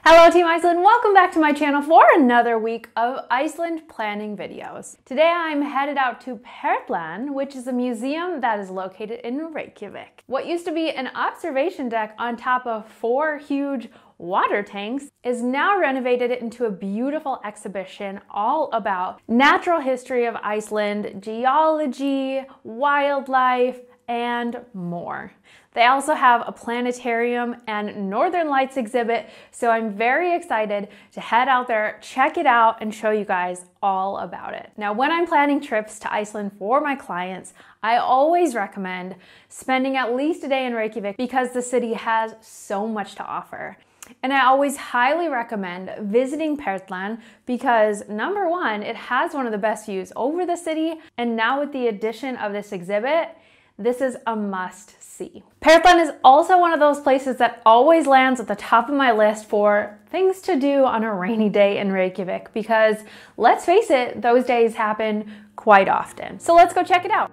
Hello Team Iceland, welcome back to my channel for another week of Iceland planning videos. Today I'm headed out to Perlan, which is a museum that is located in Reykjavik. What used to be an observation deck on top of 4 huge water tanks is now renovated into a beautiful exhibition all about natural history of Iceland, geology, wildlife, and more. They also have a planetarium and Northern Lights exhibit, so I'm very excited to head out there, check it out, and show you guys all about it. Now, when I'm planning trips to Iceland for my clients, I always recommend spending at least a day in Reykjavik because the city has so much to offer. And I always highly recommend visiting Perlan because number one, it has one of the best views over the city, and now with the addition of this exhibit, this is a must see. Perlan is also one of those places that always lands at the top of my list for things to do on a rainy day in Reykjavik because let's face it, those days happen quite often. So let's go check it out.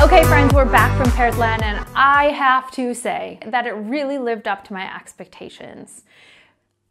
Okay friends, we're back from Perlan and I have to say that it really lived up to my expectations.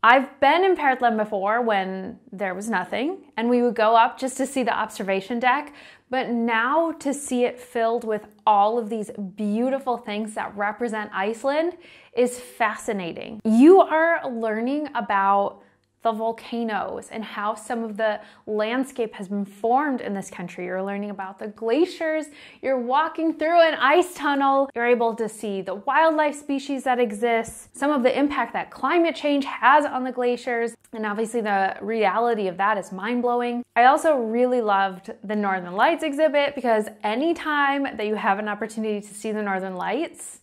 I've been in Perlan before when there was nothing and we would go up just to see the observation deck, but now to see it filled with all of these beautiful things that represent Iceland is fascinating. You are learning about the volcanoes and how some of the landscape has been formed in this country. You're learning about the glaciers. You're walking through an ice tunnel. You're able to see the wildlife species that exist, some of the impact that climate change has on the glaciers, and obviously the reality of that is mind-blowing. I also really loved the Northern Lights exhibit because anytime that you have an opportunity to see the Northern Lights,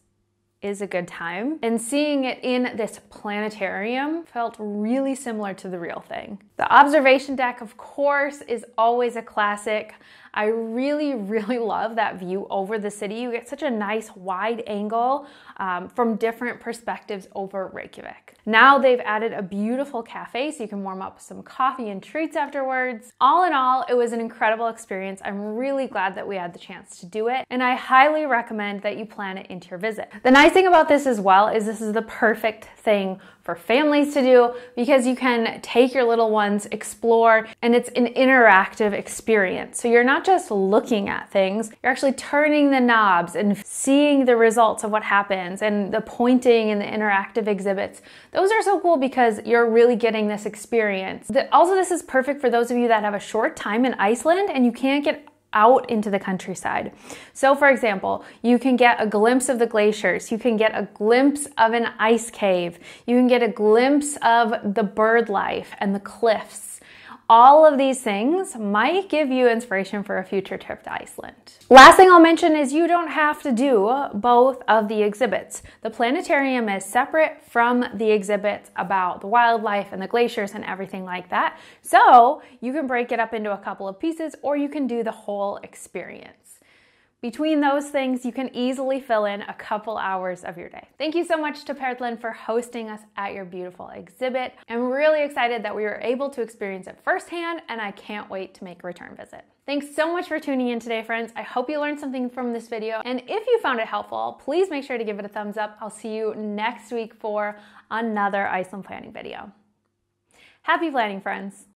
is a good time. And seeing it in this planetarium felt really similar to the real thing. The observation deck, of course, is always a classic. I really, really love that view over the city. You get such a nice wide angle from different perspectives over Reykjavik. Now they've added a beautiful cafe so you can warm up with some coffee and treats afterwards. All in all, it was an incredible experience. I'm really glad that we had the chance to do it, and I highly recommend that you plan it into your visit. The nice thing about this as well is this is the perfect thing for families to do because you can take your little ones, explore, and it's an interactive experience. So you're not just looking at things, you're actually turning the knobs and seeing the results of what happens, and the pointing and the interactive exhibits. Those are so cool because you're really getting this experience. Also, this is perfect for those of you that have a short time in Iceland and you can't get out into the countryside. So for example, you can get a glimpse of the glaciers, you can get a glimpse of an ice cave, you can get a glimpse of the bird life and the cliffs. All of these things might give you inspiration for a future trip to Iceland. Last thing I'll mention is you don't have to do both of the exhibits. The planetarium is separate from the exhibits about the wildlife and the glaciers and everything like that. So you can break it up into a couple of pieces, or you can do the whole experience. Between those things, you can easily fill in a couple hours of your day. Thank you so much to Perlan for hosting us at your beautiful exhibit. I'm really excited that we were able to experience it firsthand, and I can't wait to make a return visit. Thanks so much for tuning in today, friends. I hope you learned something from this video, and if you found it helpful, please make sure to give it a thumbs up. I'll see you next week for another Iceland planning video. Happy planning, friends.